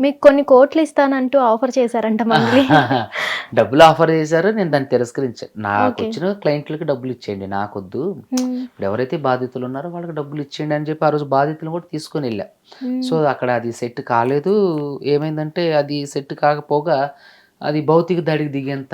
మీకు కొన్ని కోట్లు ఇస్తానంటూ ఆఫర్ చేశారంట మంగ్లీ. డబ్బులు ఆఫర్ చేశారు. నేను దాన్ని తిరస్కరించాను. ఓకే. నాకొచ్చిన క్లయింట్‌లకి డబ్బులు ఇచ్చేయండి. నాకొద్దు. హ్మ్. ఇప్పుడు ఎవరైతే బాధితులు ఉన్నారో వాళ్ళకి డబ్బులు ఇచ్చేయండి అని చెప్పి ఆ రోజు బాధితులను కూడా తీసుకొనెళ్ళా. హ్మ్. సో, అక్కడ అది సెట్ కాలేదు. ఏమైందంటే అది సెట్ కాకపోగా అది భౌతిక దాడికి దిగేంత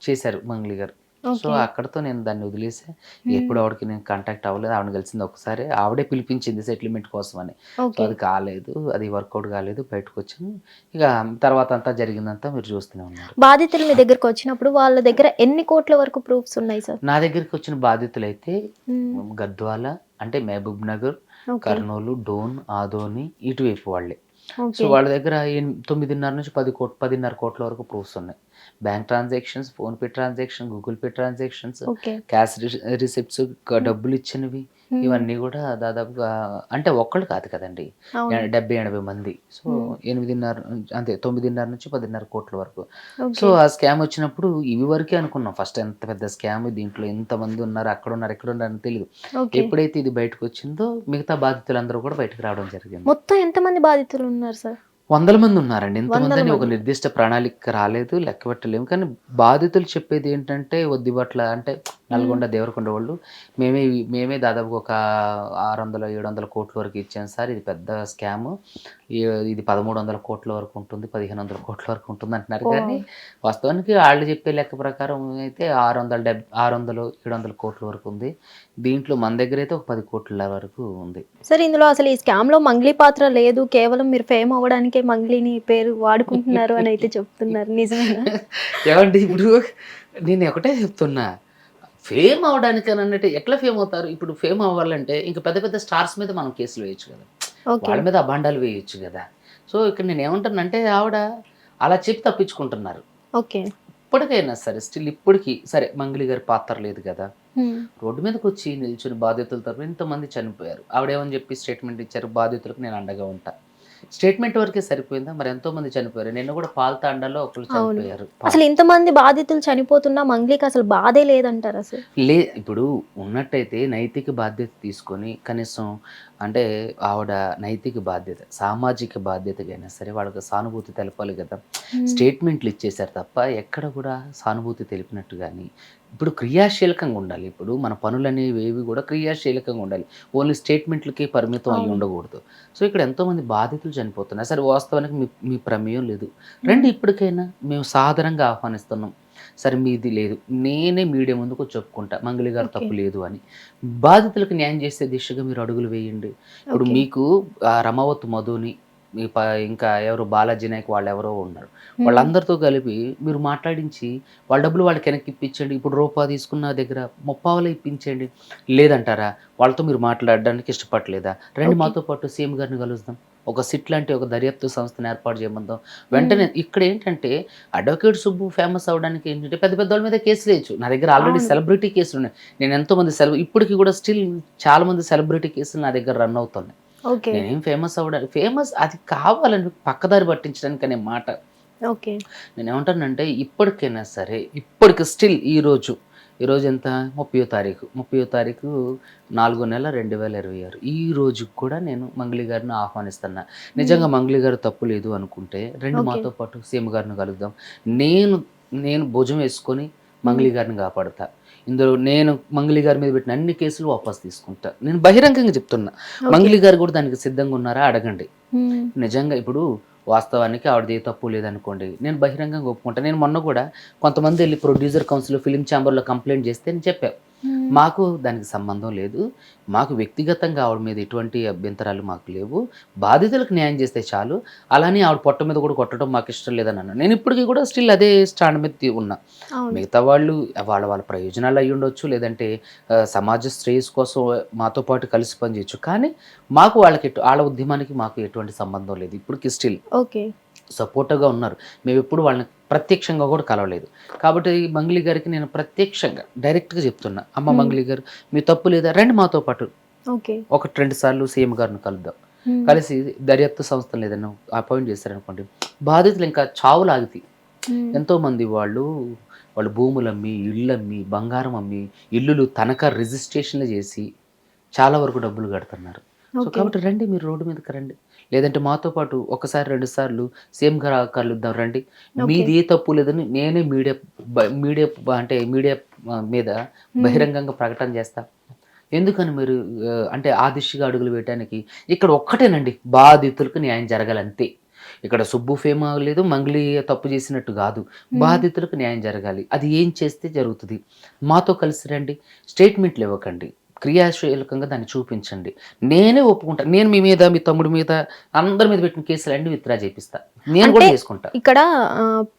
చేశారు మంగ్లీ గారు. So, okay. అక్కడితో నేను దాన్ని వదిలేసా. హ్మ్. ఎప్పుడు ఆవిడకి నేను కాంటాక్ట్ అవ్వలేదు. ఆవిడని కలిసింది ఒక్కసారే. ఆవిడే పిలిపించింది సెటిల్‌మెంట్ కోసమని. So, okay. అది కాలేదు. అది వర్కౌట్ కాలేదు. బయటకొచ్చాను. ఇక తర్వాత అంతా జరిగిందంతా మీరు చూస్తూనే ఉన్నారు. బాధితులు మీ దగ్గరకొచ్చినప్పుడు వాళ్ళ దగ్గర ఎన్ని కోట్ల వరకు ప్రూఫ్స్ ఉన్నాయి సార్? నా దగ్గరికొచ్చిన బాధితులైతే హ్మ్. గద్వాల అంటే మహబూబ్ నగర్, ఓకే. కర్నూలు, డోన్, ఆదోని ఇటువైపు వాళ్ళే. So, okay. వాళ్ళ దగ్గర 9.5 నుంచి 10.5 కోట్ల వరకు ప్రూఫ్స్ ఉన్నాయి. Bank transactions, PhonePe transaction, Google pay transactions, okay. Cash receipts, హ్మ్. డబ్బులిచ్చినవి హ్మ్. ఇవన్నీ గూడా దాదాపుగా అంటే ఒక్కళ్ళు కాదు కదండీ. అవును. 70, 80 మంది. సో, హ్మ్. 8.5 అంతే 9.5 నుంచి 10.5 కోట్ల వరకు. So, okay. ఆ స్కామ్ వచ్చినప్పుడు ఇవి వరకే అనుకున్నాం. ఫస్ట్ ఎంత పెద్ద స్కామ్ దీంట్లో ఇంతమంది ఉన్నారు, అక్కడున్నారు, ఇక్కడున్నారని తెలీదు. ఓకే. ఎప్పుడైతే ఇది బయటకొచ్చిందో మిగతా బాధితులందరూ కూడా బయటకి రావడం జరిగింది. మొత్తం ఎంతమంది బాధితులున్నారు సార్? వందల మంది ఉన్నారండి. వందల ఇంతమందని ఒక మంది. నిర్దిష్ట ప్రణాళిక రాలేదు. లెక్క పెట్టలేము. కానీ బాధితులు చెప్పేదేంటంటే ఒద్దిబట్ల అంటే హ్మ్. నల్గొండ, దేవరకొండ వాళ్ళు మేమే దాదాపుగా ఒక 600, 700 కోట్ల వరకు ఇచ్చాం సార్. ఇది పెద్ద స్కాము. ఇ ఇది 1300 కోట్ల వరకు ఉంటుంది. 1500 కోట్ల వరకు ఉంటుంది అంటున్నారు. కానీ ఓహ్! వాస్తవానికి ఆళ్ళు చెప్పే లెక్క ప్రకారం అయితే 600, 700 కోట్ల వరకు ఉంది. దీంట్లో మన దగ్గరైతే ఒక 10 కోట్ల వరకు ఉంది. సార్ ఇందులో అసలు ఈ స్కామ్‌లో మంగ్లీ పాత్ర లేదు. కేవలం మీరు ఫేమ్ అవ్వడానికే మంగ్లీని పేరు వాడుకుంటున్నారు అని అయితే చెప్తున్నారు. నిజమేనా? ఏవండి ఇప్పుడు నేను ఒకటే చెప్తున్నా. ఫేమ్ అవ్వడానికనంటే ఎట్లా ఫేమ్ అవుతారు? ఇప్పుడు ఫేమ్ అవ్వాలంటే ఇంక పెద్ద పెద్ద స్టార్స్ మీద మనం కేసులు వేయొచ్చు గదా! ఓకే. వాళ్ళ మీద అబాండాలు వేయొచ్చు గదా! సో, ఇక్కడ నేనేమంటున్నానంటే ఆవిడ అలా చెప్పి తప్పించుకుంటున్నారు. ఓకే. ఇప్పటికైనా సరే స్టిల్ ఇప్పటికి సరే మంగ్లీ గారి పాత్ర లేదు గదా! హ్మ్. రోడ్డు మీదకొచ్చి నిల్చొని బాధితుల తరపున ఇంతమంది చనిపోయారు. ఆవిడేమని చెప్పి స్టేట్మెంట్ ఇచ్చారు, బాధితులకు నేను అండగా ఉంటా. స్టేట్మెంట్ వరకే సరిపోయిందా? మరి ఎంతోమంది చనిపోయారు. నిన్న గూడా పాల తాండాలో ఒకళ్ళు అవును. చనిపోయారు. అసలు ఇంతమంది బాధితులు చనిపోతున్నా మంగ్లీకి అసలు బాధే లేదంటారా సార్? ఇప్పుడు ఉన్నట్టయితే నైతిక బాధ్యత తీసుకొని కనీసం అంటే ఆవిడ నైతిక బాధ్యత, సామాజిక బాధ్యతగైనా సరే వాళ్ళకి సానుభూతి తెలపాలి గదా! హ్మ్. స్టేట్మెంట్లు ఇచ్చేసారు తప్ప ఎక్కడ కూడా సానుభూతి తెలిపినట్టు గాని, ఇప్పుడు క్రియాశీలకంగా ఉండాలి. ఇప్పుడు మన పనులనేవి ఏవి కూడా క్రియాశీలకంగా ఉండాలి. ఓన్లీ స్టేట్మెంట్‌లకే పరిమితం అయ్యి అవును. ఉండకూడదు. సో, ఇక్కడ ఎంతోమంది బాధితులు చనిపోతున్నారు. సరే వాస్తవానికి మీ మీ ప్రమేయం లేదు. హ్మ్. రండి ఇప్పటికైనా మేము సాదరంగా ఆహ్వానిస్తున్నాం. సరే మీది లేదు. నేనే మీడియా ముందుకొచ్చి చెప్పుకుంటా. మంగళి గారు ఓకే. తప్పు లేదు అని. బాధితులకు న్యాయం చేసే దిశగా మీరు అడుగులు వేయండి. ఇప్పుడు ఓకే. మీకు రమావత్ మధుని మీ ఇంకా ఎవరు బాలాజీ నాయక్ వాళ్ళెవరో ఉన్నారు. హ్మ్. వాళ్ళందరితో కలిపి మీరు మాట్లాడించి వాళ్ళ డబ్బులు వాళ్ళకి వెనక్కి ఇప్పించండి. ఇప్పుడు రూపాయి తీసుకున్న దగ్గర ముప్పావలా ఇప్పించండి. లేదంటారా? వాళ్ళతో మీరు మాట్లాడడానికి ఇష్టపడలేదా? రండి ఓకే. మాతో పాటు సీఎం గారిని కలుద్దాం. ఒక సిట్ లాంటి ఒక దర్యాప్తు సంస్థను ఏర్పాటు చేయమందాం. హ్మ్. వెంటనే ఇక్కడేంటంటే అడ్వకేట్ సుబ్బు ఫేమస్ అవ్వడానికి ఏంటంటే పెద్ద పెద్దోళ్ళ మీద కేసులేయొచ్చు. నా దగ్గర ఆల్రెడీ అవును. సెలబ్రిటీ కేసులున్నాయి. నేను ఎంతోమంది ఇప్పటికి కూడా స్టిల్ చాలా మంది సెలబ్రిటీ కేసులు నా దగ్గర రన్ అవుతున్నాయి. ఓకే. నేనేం ఫేమస్ అవ్వడానికి ఫేమస్ అది కావాలని పక్కదారి పట్టించడానికి అనే మాట. ఓకే. నేనేమంటానంటే ఇప్పటికైనా సరే ఇప్పటికి స్టిల్ ఈరోజు ఎంత 30వ తారీఖు. 30వ తారీఖు 4వ నెల 2026. ఈ రోజుకి కూడా నేను మంగ్లీ గారిని ఆహ్వానిస్తున్నా. హ్మ్. నిజంగా మంగ్లీ గారు తప్పు లేదు అనుకుంటే రండి ఓకే. మాతో పాటు సీఎం గారిని కలుద్దాం. నేను నేను భుజం వేసుకొని హ్మ్. మంగ్లీ గారిని కాపాడుతా. ఇందులో నేను మంగ్లీ గారి మీద పెట్టిన అన్ని కేసులు వాపస్ తీసుకుంటా. నేను బహిరంగంగా చెప్తున్నా. ఓకే. మంగ్లీ గారు కూడా దానికి సిద్ధంగా ఉన్నారా అడగండి. హ్మ్. నిజంగా ఇప్పుడు వాస్తవానికి ఆవిడది ఏ తప్పు లేదనుకోండి. నేను బహిరంగంగా ఒప్పుకుంటా. నేను మొన్న కూడా కొంతమంది ఎళ్లి ప్రొడ్యూసర్ కౌన్సిల్, ఫిల్మ్ ఛాంబర్‌లో కంప్లెయింట్ చేస్తే నేను చెప్పా. హ్మ్. మాకు దానికి సంబంధం లేదు. మాకు వ్యక్తిగతంగా ఆవిడ మీద ఎటువంటి అభ్యంతరాలు మాకు లేవు. బాధితులకు న్యాయం చేస్తే చాలు. అలాని ఆవిడ పొట్ట మీద కూడా కొట్టడం మాకిష్టం లేదనన్నా. నేను ఇప్పటికి కూడా స్టిల్ అదే స్టాండ్ మీద ఉన్నా. అవును. మిగతా వాళ్ళు వాళ్ళ ప్రయోజనాలు అయ్యుండొచ్చు. లేదంటే సమాజ శ్రేయస్సు కోసం మాతో పాటు కలిసి పనిచేయొచ్చు. కానీ మాకు ఆళ్ళ ఉద్యమానికి మాకు ఎటువంటి సంబంధం లేదు. ఇప్పటికి స్టిల్ ఓకే. సపోర్టివ్‌గా ఉన్నారు. మేమెప్పుడు వాళ్ళని ప్రత్యక్షంగా కూడా కలవలేదు. కాబట్టి మంగ్లీ గారికి నేను ప్రత్యక్షంగా డైరెక్ట్‌గా చెప్తున్నా. అమ్మ హ్మ్. మంగ్లీ గారు మీ తప్పు లేదా రండి మాతో పాటు. ఓకే. 1, 2 సార్లు సీఎం గారిని కలుద్దాం. హ్మ్. కలిసి దర్యాప్తు సంస్థలు ఏదైనా అపాయింట్ చేశారనుకోండి. బాధితులు ఇంకా చావులాగుతాయి. హ్మ్. ఎంతోమంది వాళ్ళు భూములమ్మి, ఇళ్ళమ్మి, బంగారం అమ్మి, ఇల్లులు తనఖా రిజిస్ట్రేషన్‌లు చేసి చాలా వరకు డబ్బులు కడుతున్నారు. So okay. కాబట్టి రండి, మీరు రోడ్డు మీదకి రండి. లేదంటే మాతో పాటు ఒకసారి 2 సార్లు సీఎంగా కలుద్దాం రండి. ఓకే. మీది ఏ తప్పు లేదని నేనే మీడియా మీద హ్మ్. బహిరంగంగా ప్రకటన చేస్తా. ఎందుకని మీరు అంటే ఆ దిశగా అడుగులు వేయటానికి ఇక్కడ ఒక్కటేనండి, బాధితులకు న్యాయం జరగాలి అంతే. ఇక్కడ సుబ్బు ఫేమ్ అవ్వలేదు, మంగ్లీ తప్పు చేసినట్టు కాదు. హ్మ్. బాధితులకు న్యాయం జరగాలి. అది ఏం చేస్తే జరుగుతది. మాతో కలిసి రండి. స్టేట్మెంట్లు ఇవ్వకండి. క్రియాశీలకంగా దాన్ని చూపించండి. నేనే ఒప్పుకుంటా. నేను మీ మీద, మీ తమ్ముడి మీద, అందరి మీద పెట్టిన కేసులన్నీ విత్డ్రా చేపిస్తా. నేను కూడా అంటే చేసుకుంటా. ఇక్కడ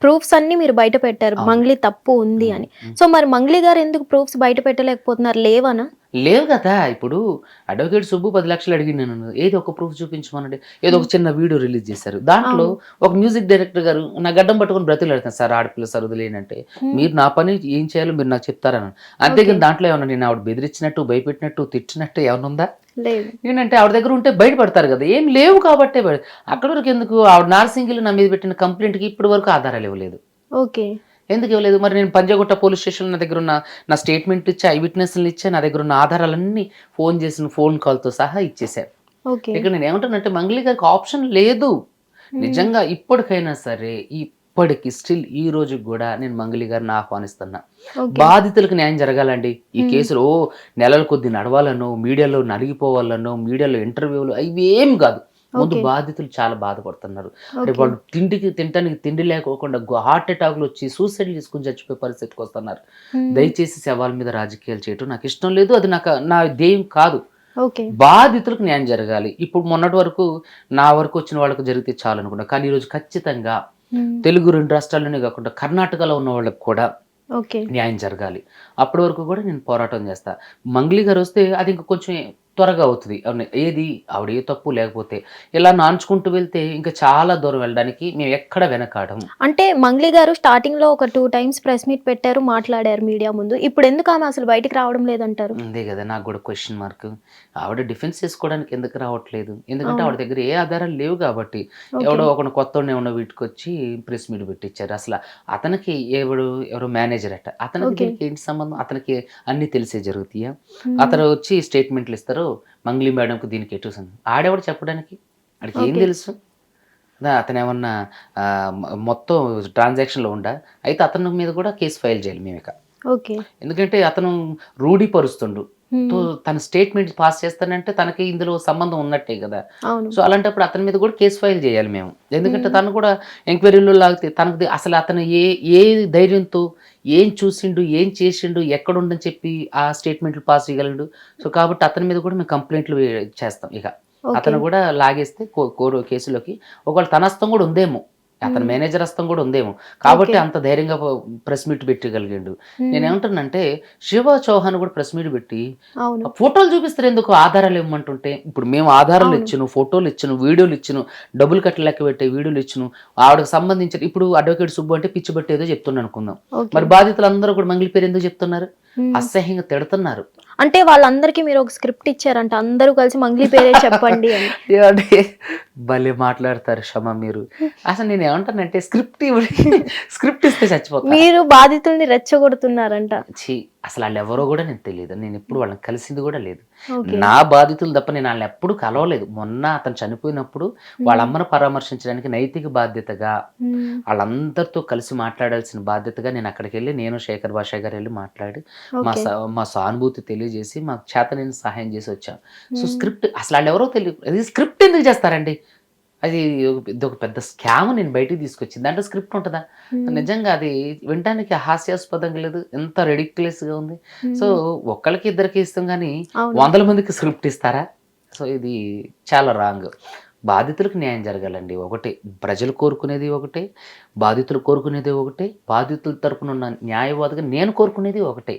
ప్రూఫ్స్ అన్నీ మీరు బయట పెట్టారు. అవును. మంగ్లీ తప్పు ఉంది హ్మ్. అని. హ్మ్. సో మరి మంగ్లీ గారు ఎందుకు ప్రూఫ్స్ బయట పెట్టలేకపోతున్నారు? లేవనా? లేవు గదా! ఇప్పుడు అడ్వకేట్ సుబ్బు 10,00,000 అడిగిండు నన్ను. ఏదో ఒక ప్రూఫ్ చూపించమనండి. ఏదో ఒక చిన్న వీడియో రిలీజ్ చేశారు. దాంట్లో అవును. ఒక మ్యూజిక్ డైరెక్టర్ గారు నా గడ్డం పట్టుకొని బ్రతిమిలాడుతున్నారు. సార్ ఆడపిల్ల సార్ వదిలేయండి. హ్మ్. మీరు నా పని ఏం చేయాలో మీరు నాకు చెప్తారన్నాను. ఓకే. అంతేగాని దాంట్లో ఏమన్నా నేను ఆవిడ బెదిరించినట్టు, భయపెట్టినట్టు, తిట్టినట్టు ఏమన్నా ఉందా? లేదు. ఏంటంటే ఆవిడ దగ్గర ఉంటే బయటపడతారు కదా! ఏం లేవు కాబట్టే అక్కడి వరకు ఎందుకు, ఆవిడ నార్సింగిలు నా మీద పెట్టిన కంప్లెయింట్‌కి ఇప్పటి వరకు ఆధారాలు ఇవ్వలేదు. ఓకే. ఎందుకు ఇవ్వలేదు? మరి నేను పంజాగుట్ట పోలీస్ స్టేషన్‌లో నా దగ్గరున్న నా స్టేట్మెంట్ ఇచ్చా, ఐ విట్‌నెస్‌లని ఇచ్చా, నా దగ్గరున్న ఆధారాలన్నీ ఫోన్ చేసిన ఫోన్ కాల్‌తో సహా ఇచ్చేసా. ఓకే. ఇక్కడ నేనేమంటానంటే మంగ్లీ గారికి ఆప్షన్ లేదు. హ్మ్. నిజంగా ఇప్పటికైనా సరే, ఇప్పటికి స్టిల్ ఈ రోజుకి గూడా నేను మంగ్లీ గారిని ఆహ్వానిస్తున్నా. ఓకే. బాధితులకు న్యాయం జరగాలండి. ఈ హ్మ్. కేసులు నెలల కొద్దీ నడవాలనో, మీడియాలో నలిగిపోవాలనో, మీడియాలో ఇంటర్వ్యూలు ఇవేం గాదు. ముందు ఓకే. బాధితులు చాలా బాధపడుతున్నారు. అంటే ఓకే. వాళ్ళు తినటానికి తిండి లేకోకుండా హార్ట్ అటాక్‌లు వచ్చి సూసైడ్ చేసుకొని చచ్చిపోయే పరిస్థితికి వస్తున్నారు. హ్మ్. దయచేసి శవాల మీద రాజకీయాలు చేయటం నాకు ఇష్టం లేదు. అది నా ధ్యేయం కాదు. ఓకే. బాధితులకు న్యాయం జరగాలి. ఇప్పుడు మొన్నటి వరకు నా వరకు వచ్చిన వాళ్ళకి జరిగితే చాలనుకున్నా. కానీ ఈరోజు ఖచ్చితంగా హ్మ్. తెలుగు 2 రాష్ట్రాల్లోనే కాకుండా కర్ణాటకలో ఉన్న వాళ్ళకి కూడా ఓకే. న్యాయం జరగాలి. అప్పటి వరకు కూడా నేను పోరాటం చేస్తా. మంగ్లీ గారొస్తే అది ఇంక కొంచెం త్వరగా అవుతది. అవును. ఏది ఆవిడ ఏ తప్పు లేకపోతే. ఇలా నాన్చుకుంటూ వెళ్తే ఇంకా చాలా దూరం వెళ్ళడానికి మేము ఎక్కడ వెనకాడము. అంటే మంగ్లీ గారు స్టార్టింగ్‌లో ఒక 2 టైమ్స్ ప్రెస్ మీట్ పెట్టారు, మాట్లాడారు మీడియా ముందు. ఇప్పుడెందుకు ఆమె అసలు బయటికి రావడం లేదంటారు? అదే గదా! నాకు గూడా క్వెషన్ మార్క్. ఆవిడ డిఫెన్స్ చేసుకోవడానికి ఎందుకు రావట్లేదు? ఎందుకంటే అవును. ఆవిడ దగ్గర ఏ ఆధారాలు లేవు గాబట్టి. ఓకే. ఎవడో ఒకడు కొత్తోడిని ఏమన్నా వీటుకొచ్చి ప్రెస్ మీట్ పెట్టిచ్చారు. అతనికి ఎవరో మేనేజర్ అట. అతనికి ఓకే. దీనికి ఏంటి సంబంధం? అతనికి అన్నీ తెలిసే జరుగుతాయా? హ్మ్. అతను వచ్చి స్టేట్మెంట్లు ఇస్తారు. మంగ్లీ మేడంకి దీనికి ఎటు సంబంధం? ఆడెవడు చెప్పడానికి? ఆడికి ఏం ఓకే. తెలుసు? అతనేమన్నా మొత్తం ట్రాన్సాక్షన్‌లో ఉండా? అయితే అతని మీద గూడా కేస్ ఫైల్ చేయాలి మేమిక. ఓకే. ఎందుకంటే అతను రూఢిపరుస్తుండు. హ్మ్. తన స్టేట్మెంట్ పాస్ చేస్తానంటే తనకి ఇందులో సంబంధం ఉన్నట్టే గదా! అవును. సో, అలాంటప్పుడు అతని మీద కూడా కేస్ ఫైల్ చేయాలి మేము. ఎందుకంటే హ్మ్. తను కూడా ఎంక్వైరీలో లాగితే తనకి అసలు అతను ఏ ధైర్యంతో ఏం చూసిండు, ఏం చేసిండు, ఎక్కడుందని చెప్పి ఆ స్టేట్మెంట్లు పాస్ చేయగలడు. సో, కాబట్టి అతని మీద కూడా మేము కంప్లెయింట్లు చేస్తాం ఇక. ఓకే. అతను కూడా లాగేస్తే కేసులోకి ఒకవేళ తన హస్తం కూడా ఉందేమో. అతని హ్మ్. మేనేజర్ హస్తం కూడా ఉందేమో. కాబట్టి ఓకే. అంత ధైర్యంగా ప్రెస్ మీట్ పెట్టగలిగిండు. హ్మ్. నేనేమంటున్నానంటే శివ చౌహాన్ కూడా ప్రెస్ మీట్ పెట్టి అవును. ఫోటోలు చూపిస్తారు ఎందుకు? ఆధారాలు ఇవ్వమంటుంటే. ఇప్పుడు మేము ఆధారాలు అవును. ఇచ్చును, ఫోటోలు ఇచ్చును, వీడియోలు ఇచ్చును, డబ్బులు కట్టి లెక్క పెట్టే వీడియోలు ఇచ్చును. ఆవిడకి సంబంధించిన ఇప్పుడు అడ్వకేట్ సుబ్బు అంటే పిచ్చి బట్టి ఏదో చెప్తున్నాను అనుకుందాం. ఓకే. మరి బాధితులందరూ కూడా మంగ్లీ పేరు ఎందుకు చెప్తున్నారు? హ్మ్. అసహ్యంగా తిడుతున్నారు. అంటే వాళ్ళందరికీ మీరు ఒక స్క్రిప్ట్ ఇచ్చారంట. అందరూ కలిసి మంగ్లీ పేరే చెప్పండి అని. ఏవండీ భలే మాట్లాడతారు షమ మీరు. అసలు నేనేమంటానంటే స్క్రిప్ట్ ఇస్తే చచ్చిపోతా. మీరు బాధితుల్ని రెచ్చగొడుతున్నారంట. ఛీ! అసలు ఆళ్ళెవరో గూడా నాకు తెలీదు. నేనెప్పుడు వాళ్ళని కలిసింది గూడా లేదు. ఓకే. నా బాధితులు తప్ప నేను ఆళ్ళనెప్పుడు కలవలేదు. మొన్న అతను చనిపోయినప్పుడు వాళ్ళ హ్మ్. అమ్మను పరామర్శించడానికి నైతిక బాధ్యతగా, హ్మ్. ఆళ్ళందరితో కలిసి మాట్లాడాల్సిన బాధ్యతగా నేను అక్కడికెళ్ళి నేను, శేఖర్ భాషా గారు ఎళ్లి మాట్లాడి, ఓకే. మా సానుభూతి తెలియజేసి, మాకు చేతనైన సహాయం చేసి వచ్చాం. సో, హ్మ్. స్క్రిప్ట్ అసలు ఆళ్ళెవరో తెలీదు. అది స్క్రిప్ట్ ఎందుకు చేస్తారండి? అది ఇదొక పెద్ద స్కామ్ నేను బయటికి తీసుకొచ్చింది. దాంట్లో స్క్రిప్ట్ ఉంటదా? హ్మ్. నిజంగా అది వినటానికి హాస్యాస్పదంగా లేదు. ఎంత రెడిక్యులస్‌గా ఉంది. సో, హ్మ్. ఒక్కళ్ళకి ఇద్దరికి ఇస్తాం గానీ, అవును. వందల మందికి స్క్రిప్ట్ ఇస్తారా? సో, ఇది చాలా రాంగ్. బాధితులకు న్యాయం జరగాలండి. ఒకటే. ప్రజలు కోరుకునేది ఒకటే. బాధితులు కోరుకునేది ఒకటే. బాధితుల తరపున ఉన్న న్యాయవాదిగా నేను కోరుకునేది ఒకటే.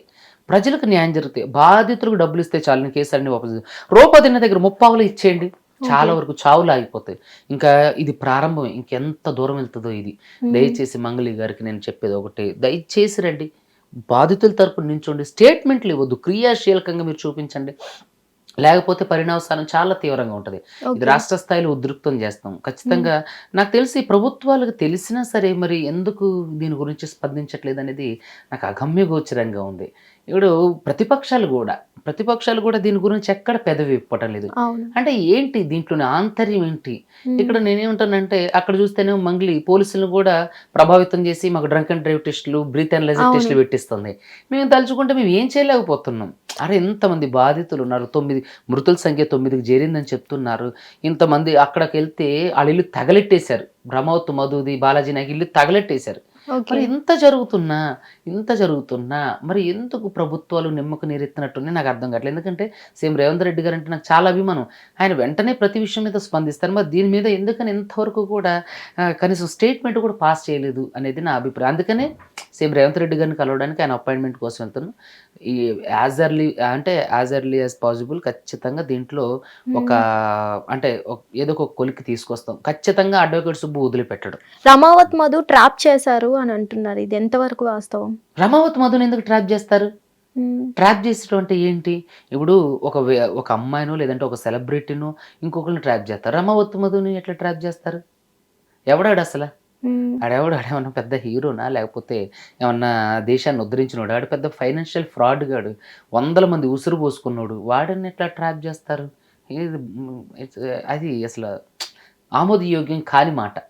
ప్రజలకు న్యాయం జరిగితే బాధితులకు డబ్బులిస్తే చాలు. నేను కేసులన్నీ వాపసు రూపాయి తిన్న దగ్గర ముప్పావులు ఇచ్చేయండి. చాలా ఓకే. వరకు చావులు ఆగిపోతాయి. ఇంకా ఇది ప్రారంభమే. ఇంకెంత దూరం వెళ్తదో ఇది. హ్మ్. దయచేసి మంగళి గారికి నేను చెప్పేది ఒకటే. దయచేసి రండి. బాధితుల తరపున నించోండి. స్టేట్మెంట్లు ఇవ్వద్దు. క్రియాశీలకంగా మీరు చూపించండి. లేకపోతే పరిణామస్థానం చాలా తీవ్రంగా ఉంటది. ఇది ఓకే. రాష్ట్ర స్థాయిలో ఉధృతం చేస్తాం. హ్మ్. ఖచ్చితంగా నాకు తెలిసి ప్రభుత్వాలకు తెలిసినా సరే మరి ఎందుకు దీని గురించి స్పందించట్లేదనేది నాకు అగమ్యగోచరంగా ఉంది. ఇప్పుడు ప్రతిపక్షాలు కూడా దీని గురించి ఎక్కడ పెదవి విప్పటం లేదు. అవును. అంటే ఏంటి దీంట్లోని ఆంతర్యం ఏంటి? ఇక్కడ నేనేమంటానంటే అక్కడ చూస్తేనేమో మంగ్లీ పోలీసులను కూడా ప్రభావితం చేసి మాకు డ్రంక్ అండ్ డ్రైవ్ టెస్టులు, బ్రీత్ అనలైజర్ అవును. టెస్టులు పెట్టిస్తుంది. మేము తలుచుకుంటే మేము ఏం చేయలేకపోతున్నాం. అరే ఎంతమంది బాధితులు ఉన్నారు, 9 మృతుల సంఖ్య 9కి చేరిందని చెప్తున్నారు. ఇంతమంది అక్కడికి వెళ్తే వాళ్ళ ఇల్లు తగలెట్టేశారు. బ్రహ్మవత్ మధుది, బాలాజీ నాయక్ ఇల్లు తగలెట్టేశారు. ఓకే. మరి ఇంత జరుగుతున్నా మరి ఎందుకు ప్రభుత్వాలు నిమ్మకు నీరెత్తినట్టున్నాయి నాకు అర్థం కావట్లేదు. ఎందుకంటే సీఎం రేవంత్ రెడ్డి గారు అంటే నాకు చాలా అభిమానం. ఆయన వెంటనే ప్రతి విషయం మీద స్పందిస్తారు. మరి దీని మీద ఎందుకని ఇంతవరకు కూడా కనీసం స్టేట్మెంట్ కూడా పాస్ చేయలేదు అనేది నా అభిప్రాయం. అందుకనే సీఎం రేవంత్ రెడ్డి గారిని కలవడానికి ఆయన అపాయింట్మెంట్ కోసం వెళ్తున్నాను. ఈ యాజ్ ఎర్లీ యాజ్ పాసిబుల్ ఖచ్చితంగా దీంట్లో ఒక ఏదో ఒక కొలికి తీసుకొస్తాం. ఖచ్చితంగా అడ్వకేట్ సుబ్బు వదిలిపెట్టడు. రమావత్ మధు ట్రాప్ చేశారు అని అంటున్నారు. ఇది ఎంతవరకు వాస్తవం? రమావత్ మధుని ఎందుకు ట్రాప్ చేస్తారు? ఉమ్. ట్రాప్ చేసడం అంటే ఏంటి? ఇప్పుడు ఒక అమ్మాయినో లేదంటే ఒక సెలబ్రిటీనో ఇంకొకరిని ట్రాప్ చేస్తారు. రమావత్ మధుని ఎట్లా ట్రాప్ చేస్తారు? ఎవడాడు అసలు? ఉమ్. ఆడేమన్నా పెద్ద హీరోనా, లేకపోతే ఏమన్నా దేశాన్ని ఉద్ధరించినోడు? ఆడు పెద్ద ఫైనాన్షియల్ ఫ్రాడ్ గాడు, 100 మంది ఉసురు పోసుకున్నాడు. వాడిని ఎట్లా ట్రాప్ చేస్తారు? అది అసలు ఆమోదయోగ్యం కాని మాట.